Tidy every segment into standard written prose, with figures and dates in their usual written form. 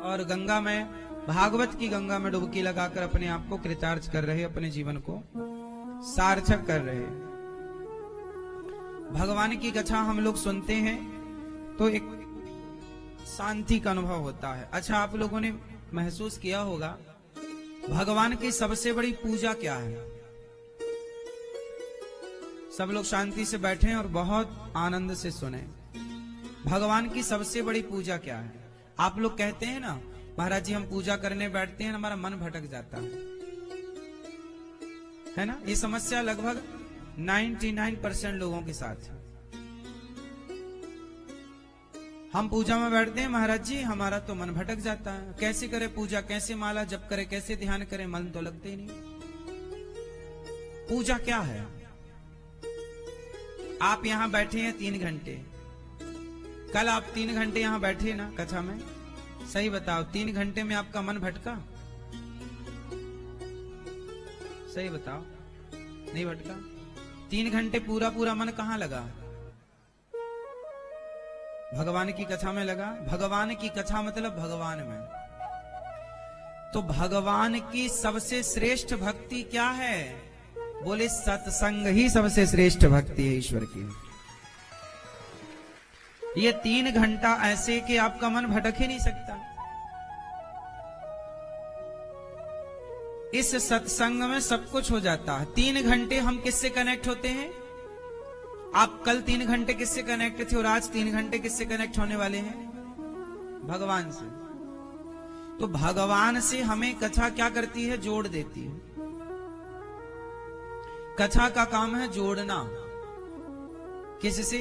और गंगा में, भागवत की गंगा में डुबकी लगाकर अपने आप को कृतार्थ कर रहे, अपने जीवन को सार्थक कर रहे। भगवान की कथा हम लोग सुनते हैं तो एक शांति का अनुभव होता है। अच्छा, आप लोगों ने महसूस किया होगा भगवान की सबसे बड़ी पूजा क्या है? सब लोग शांति से बैठें और बहुत आनंद से सुने। भगवान की सबसे बड़ी पूजा क्या है? आप लोग कहते हैं ना, महाराज जी हम पूजा करने बैठते हैं हमारा मन भटक जाता है ना? ये समस्या लगभग 99% लोगों के साथ है। हम पूजा में बैठते हैं, महाराज जी हमारा तो मन भटक जाता है, कैसे करे पूजा, कैसे माला जप करे, कैसे ध्यान करे, मन तो लगते ही नहीं। पूजा क्या है? आप यहां बैठे हैं 3 घंटे, कल आप 3 घंटे यहां बैठे ना कथा में, सही बताओ 3 घंटे में आपका मन भटका? सही बताओ, नहीं भटका? 3 घंटे पूरा पूरा मन कहां लगा? भगवान की कथा में लगा। भगवान की कथा मतलब भगवान में। तो भगवान की सबसे श्रेष्ठ भक्ति क्या है? बोले सत्संग ही सबसे श्रेष्ठ भक्ति है ईश्वर की। ये 3 घंटा ऐसे कि आपका मन भटक ही नहीं सकता। इस सत्संग में सब कुछ हो जाता है। 3 घंटे हम किससे कनेक्ट होते हैं? आप कल 3 घंटे किससे कनेक्ट थे और आज 3 घंटे किससे कनेक्ट होने वाले हैं? भगवान से। तो भगवान से हमें कथा क्या करती है? जोड़ देती है। कथा का काम है जोड़ना। किससे?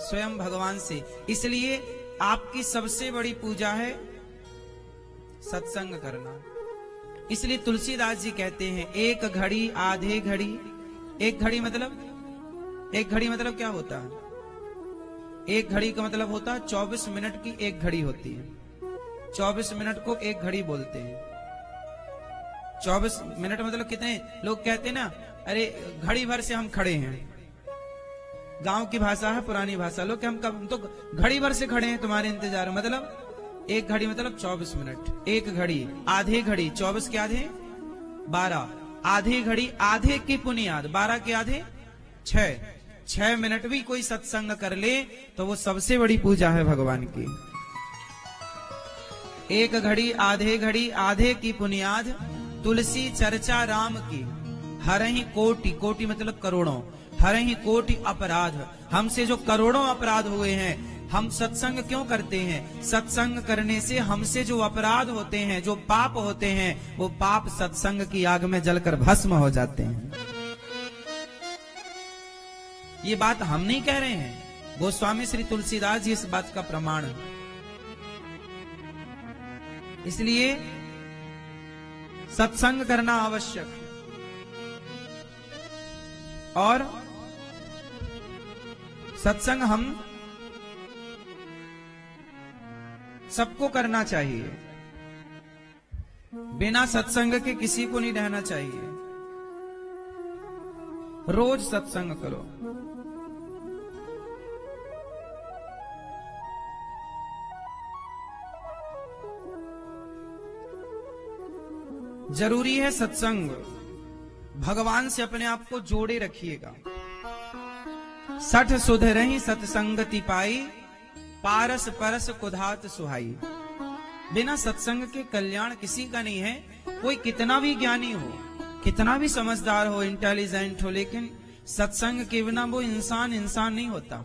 स्वयं भगवान से। इसलिए आपकी सबसे बड़ी पूजा है सत्संग करना। इसलिए तुलसीदास जी कहते हैं एक घड़ी आधे घड़ी। एक घड़ी मतलब, एक घड़ी मतलब क्या होता है? एक घड़ी का मतलब होता है 24 मिनट की एक घड़ी होती है। 24 मिनट को एक घड़ी बोलते हैं। 24 मिनट मतलब कितने लोग कहते हैं ना, अरे घड़ी भर से हम खड़े हैं। गांव की भाषा है, पुरानी भाषा। लोग हम तो घड़ी भर से खड़े हैं तुम्हारे इंतजार। मतलब एक घड़ी मतलब 24 मिनट। एक घड़ी आधे घड़ी, 24 के आधे 12, आधे घड़ी आधे की पुनियाद, 12 के आधे 6 मिनट भी कोई सत्संग कर ले तो वो सबसे बड़ी पूजा है भगवान की। एक घड़ी आधे की पुनियाद, तुलसी चर्चा राम की। हरहि कोटि, कोटि मतलब करोड़ों, हरहि कोटि अपराध। हमसे जो करोड़ों अपराध हुए हैं, हम सत्संग क्यों करते हैं? सत्संग करने से हमसे जो अपराध होते हैं, जो पाप होते हैं, वो पाप सत्संग की आग में जलकर भस्म हो जाते हैं। ये बात हम नहीं कह रहे हैं, गोस्वामी श्री तुलसीदास जी इस बात का प्रमाण है। इसलिए सत्संग करना आवश्यक है। और सत्संग हम सबको करना चाहिए। बिना सत्संग के किसी को नहीं रहना चाहिए। रोज सत्संग करो। जरूरी है सत्संग। भगवान से अपने आप को जोड़े रखिएगा। 60 सुधरहि सत्संगति पाई, पारस परस कुधात सुहाई। बिना सत्संग के कल्याण किसी का नहीं है। कोई कितना भी ज्ञानी हो, कितना भी समझदार हो, इंटेलिजेंट हो, लेकिन सत्संग के बिना वो इंसान नहीं होता।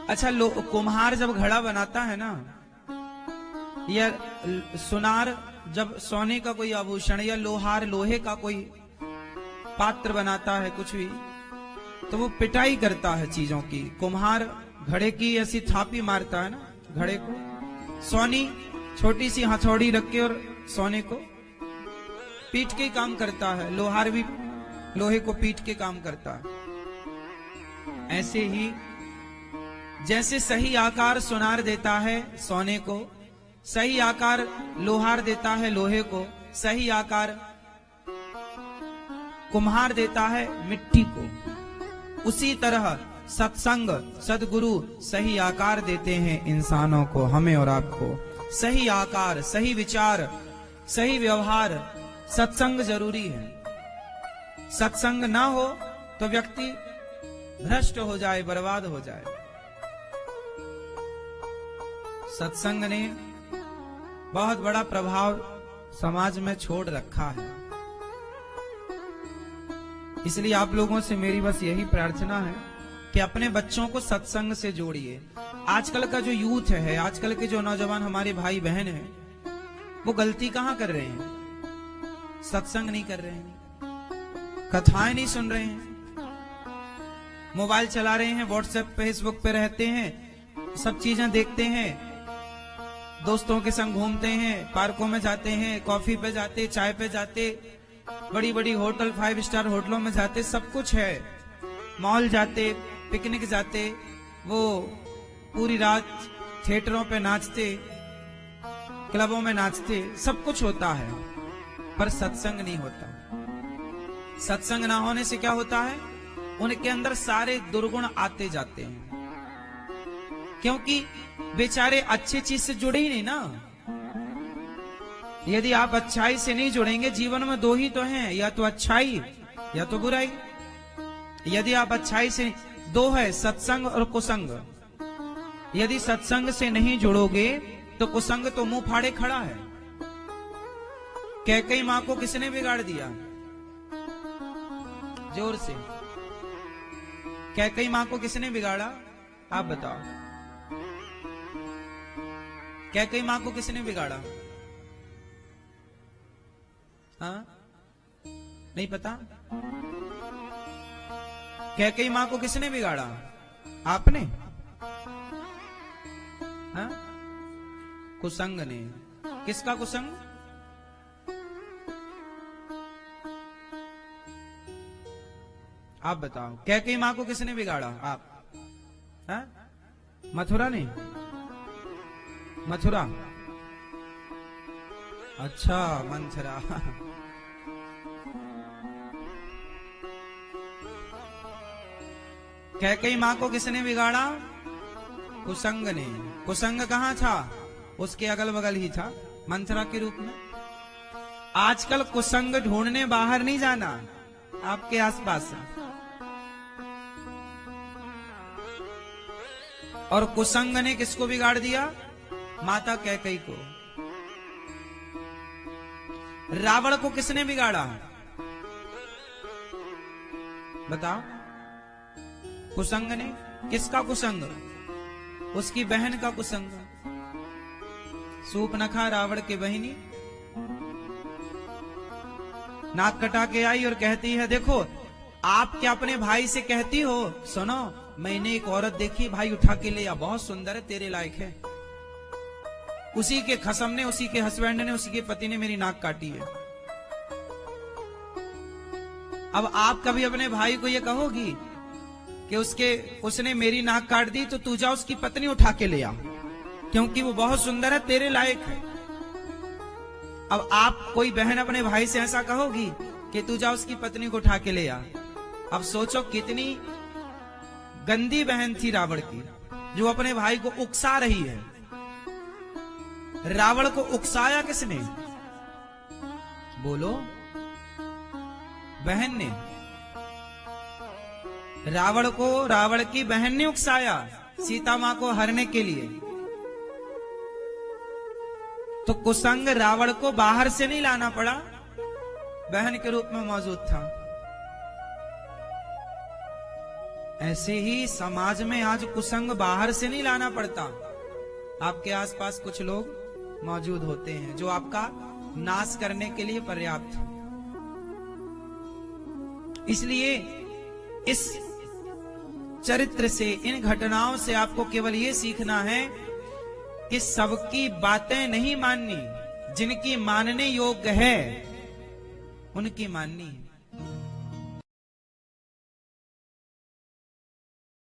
अच्छा, कुम्हार जब घड़ा बनाता है ना, या सुनार जब सोने का कोई आभूषण, या लोहार लोहे का कोई पात्र बनाता है, कुछ भी, तो वो पिटाई करता है चीजों की। कुम्हार घड़े की ऐसी थापी मारता है ना, घड़े को सोनी छोटी सी हथौड़ी रख के, और सोने को पीट के काम करता है। लोहार भी लोहे को पीट के काम करता है। ऐसे ही जैसे सही आकार सुनार देता है सोने को, सही आकार लोहार देता है लोहे को, सही आकार कुम्हार देता है मिट्टी को, उसी तरह सत्संग, सदगुरु सही आकार देते हैं इंसानों को, हमें और आपको। सही आकार, सही विचार, सही व्यवहार, सत्संग जरूरी है। सत्संग ना हो तो व्यक्ति भ्रष्ट हो जाए, बर्बाद हो जाए। सत्संग ने बहुत बड़ा प्रभाव समाज में छोड़ रखा है। इसलिए आप लोगों से मेरी बस यही प्रार्थना है कि अपने बच्चों को सत्संग से जोड़िए। आजकल का जो यूथ है, आजकल के जो नौजवान हमारे भाई बहन हैं, वो गलती कहां कर रहे हैं? सत्संग नहीं कर रहे हैं, कथाएं नहीं सुन रहे हैं, मोबाइल चला रहे हैं, व्हाट्सएप फेसबुक पे रहते हैं, सब चीजें देखते हैं, दोस्तों के संग घूमते हैं, पार्कों में जाते हैं, कॉफी पे जाते, चाय पे जाते, बड़ी बड़ी होटल 5 स्टार होटलों में जाते, सब कुछ है, मॉल जाते, पिकनिक जाते, वो पूरी रात थिएटरों पे नाचते, क्लबों में नाचते, सब कुछ होता है, पर सत्संग नहीं होता। सत्संग ना होने से क्या होता है? उनके अंदर सारे दुर्गुण आते जाते हैं, क्योंकि बेचारे अच्छी चीज से जुड़े ही नहीं ना। यदि आप अच्छाई से नहीं जुड़ेंगे, जीवन में दो ही तो हैं, या तो अच्छाई या तो बुराई। यदि आप अच्छाई से, दो है, सत्संग और कुसंग। यदि सत्संग से नहीं जुड़ोगे तो कुसंग तो मुंह फाड़े खड़ा है। कैकेयी मां को किसने बिगाड़ दिया? जोर से, कैकेयी मां को किसने बिगाड़ा? आप बताओ, कैकेयी मां को किसने बिगाड़ा? हाँ, नहीं पता? कैकेयी मां को किसने बिगाड़ा? आपने? हाँ? कुसंग ने। किसका कुसंग? आप बताओ, कैकेयी मां को किसने बिगाड़ा? आप? हाँ? मथुरा ने? मथुरा? अच्छा, मंथरा। कैकेयी मां को किसने बिगाड़ा? कुसंग ने। कुसंग कहां था? उसके अगल बगल ही था, मंथरा के रूप में। आजकल कुसंग ढूंढने बाहर नहीं जाना, आपके आसपास। और कुसंग ने किसको बिगाड़ दिया? माता कैकेयी को। रावण को किसने बिगाड़ा? बताओ। कुसंग ने। किसका कुसंग? उसकी बहन का कुसंग। सूपनखा रावण के बहिनी नाक कटा के आई और कहती है, देखो आप क्या अपने भाई से कहती हो, सुनो मैंने एक औरत देखी, भाई उठा के ले आ, बहुत सुंदर है, तेरे लायक है। उसी के खसम ने, उसी के हस्बैंड ने, उसी के पति ने मेरी नाक काटी है। अब आप कभी अपने भाई को ये कहोगी कि उसने मेरी नाक काट दी, तो तू जा उसकी पत्नी उठा के ले आ, क्योंकि वो बहुत सुंदर है, तेरे लायक है। अब आप कोई बहन अपने भाई से ऐसा कहोगी कि तू जा उसकी पत्नी को उठा के ले आ। अब सोचो कितनी गंदी बहन थी रावण की, जो अपने भाई को उकसा रही है। रावण को उकसाया किसने? बोलो। बहन ने। रावण को रावण की बहन ने उकसाया सीता मां को हरने के लिए। तो कुसंग रावण को बाहर से नहीं लाना पड़ा, बहन के रूप में मौजूद था। ऐसे ही समाज में आज कुसंग बाहर से नहीं लाना पड़ता, आपके आसपास कुछ लोग मौजूद होते हैं जो आपका नाश करने के लिए पर्याप्त है। इसलिए इस चरित्र से, इन घटनाओं से आपको केवल ये सीखना है कि सबकी बातें नहीं माननी, जिनकी मानने योग्य है उनकी माननी है।